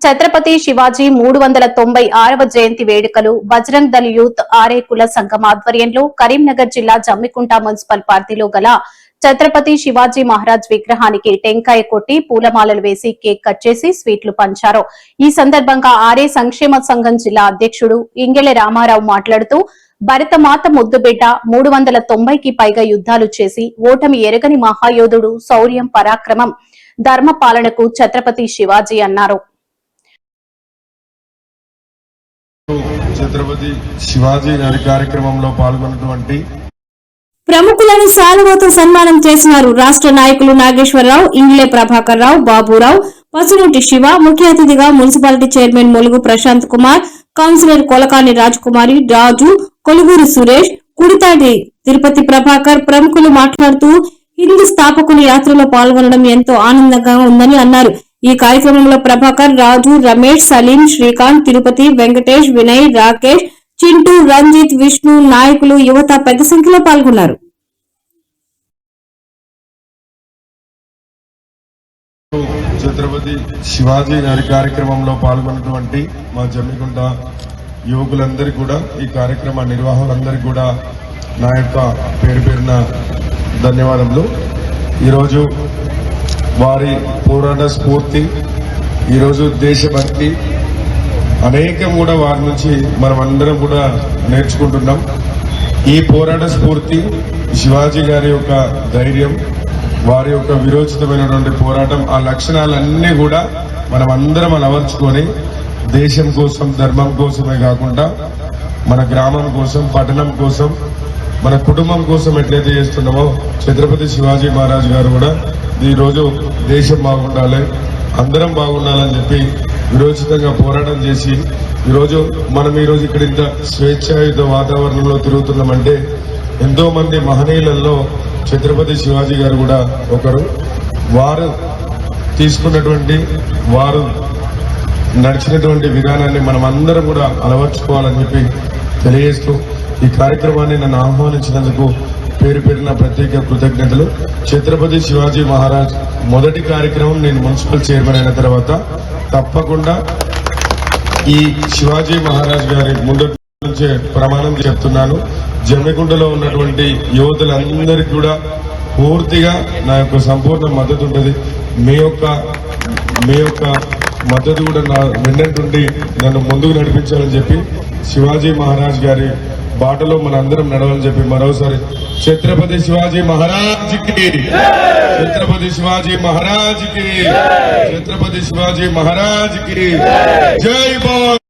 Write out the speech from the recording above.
ఛత్రపతి శివాజీ 396వ జయంతి వేడుకలు Bajrang Dal youth RA కుల సంఘం ఆధ్వర్యంలో కరీంనగర్ జిల్లా జమ్మికుంట మున్సిపల్ పార్టీలో గల ఛత్రపతి శివాజీ మహారాజ్ విగ్రహానికి టెంకాయ కొట్టి పూలమాలలు వేసి కేక్ కట్ చేసి స్వీట్లు పంచారు. ఈ సందర్భంగా ఆర్ఏ సంక్షేమ సంఘం జిల్లా అధ్యక్షుడు ఇంగెల రామారావు మాట్లాడుతూ భరతమాత ముద్దుబిడ్డ 390కి పైగా యుద్ధాలు చేసి ఓటమి ఎరగని మహాయోధుడు, శౌర్యం, పరాక్రమం, ధర్మ పాలనకు ఛత్రపతి శివాజీ అన్నారు. ఛత్రపతి శివాజీ గారి కార్యక్రమంలో పాల్గొన్నటువంటి ప్రముఖులను శాలువాతో సన్మానం చేసినారు. రాష్ట్ర నాయకులు నాగేశ్వరరావు, ఇంగిలే ప్రభాకర్ రావు, బాబురావు, పసునూటి శివ, ముఖ్య అతిథిగా municipality chairman Mulugu Prashanth Kumar, councillor Kolakani Rajakumari, Raju, Kolaguru Suresh, Kudithati Tirupati Prabhakar ప్రముఖులు మాట్లాడుతూ హిందూ స్థాపకుల యాత్రలో పాల్గొనడం ఎంతో ఆనందంగా ఉందని అన్నారు. ఈ కార్యక్రమంలో ప్రభాకర్, రాజు, రమేష్, సలీం, శ్రీకాంత్, తిరుపతి, వెంకటేష్, వినయ్, రాకేష్, చింటూ, రంజిత్, విష్ణు, నాయకులు, యువత పెద్ద సంఖ్యలో పాల్గొన్నారు. ఛత్రపతి శివాజీ గారి కార్యక్రమంలో పాల్గొన్నటువంటి మా జమ్మికుంట యువకులందరికీ కూడా, ఈ కార్యక్రమ నిర్వాహకులందరికీ కూడా నా యొక్క పేరు పేరున ధన్యవాదములు. ఈరోజు వారి పోరాట స్ఫూర్తి, ఈరోజు దేశభక్తి అనేకం కూడా వారి నుంచి మనం అందరం కూడా నేర్చుకుంటున్నాం. ఈ పోరాట స్ఫూర్తి, శివాజీ గారి యొక్క ధైర్యం, వారి యొక్క విరోచితమైనటువంటి పోరాటం, ఆ లక్షణాలన్నీ కూడా మనం అందరం అలవర్చుకొని దేశం కోసం, ధర్మం కోసమే కాకుండా మన గ్రామం కోసం, పట్టణం కోసం, మన కుటుంబం కోసం ఎట్లయితే చేస్తున్నామో ఛత్రపతి శివాజీ మహారాజ్ గారు కూడా ఈరోజు దేశం బాగుండాలి, అందరం బాగుండాలని చెప్పి విరోచితంగా పోరాటం చేసి ఈరోజు ఇక్కడ ఇంత స్వేచ్ఛాయుత వాతావరణంలో తిరుగుతున్నామంటే ఎంతో మంది మహనీయులలో ఛత్రపతి శివాజీ గారు కూడా ఒకరు. వారు తీసుకున్నటువంటి, వారు నడిచినటువంటి విధానాన్ని మనం అందరం కూడా అలవర్చుకోవాలని చెప్పి తెలియజేస్తూ ఈ కార్యక్రమాన్ని నన్ను ఆహ్వానించినందుకు పేరు పేరున ప్రత్యేక కృతజ్ఞతలు. ఛత్రపతి శివాజీ మహారాజ్ మొదటి కార్యక్రమం నేను మున్సిపల్ చైర్మన్ అయిన తర్వాత తప్పకుండా ఈ శివాజీ మహారాజ్ గారి ముందు నుంచే ప్రమాణం చెప్తున్నాను. జమ్మికుంటలో ఉన్నటువంటి యువతులందరికీ కూడా పూర్తిగా నా యొక్క సంపూర్ణ మద్దతు ఉంటుంది. మీ యొక్క మద్దతు కూడా నా వెన్నంటుండి నన్ను ముందుకు నడిపించాలని చెప్పి, శివాజీ మహారాజ్ గారి బాటలో మనందరం నడవాలని చెప్పి మరోసారి ఛత్రపతి శివాజీ మహారాజ్కి, ఛత్రపతి శివాజీ మహారాజ్కి, ఛత్రపతి శివాజీ మహారాజ్కి జై బోల్.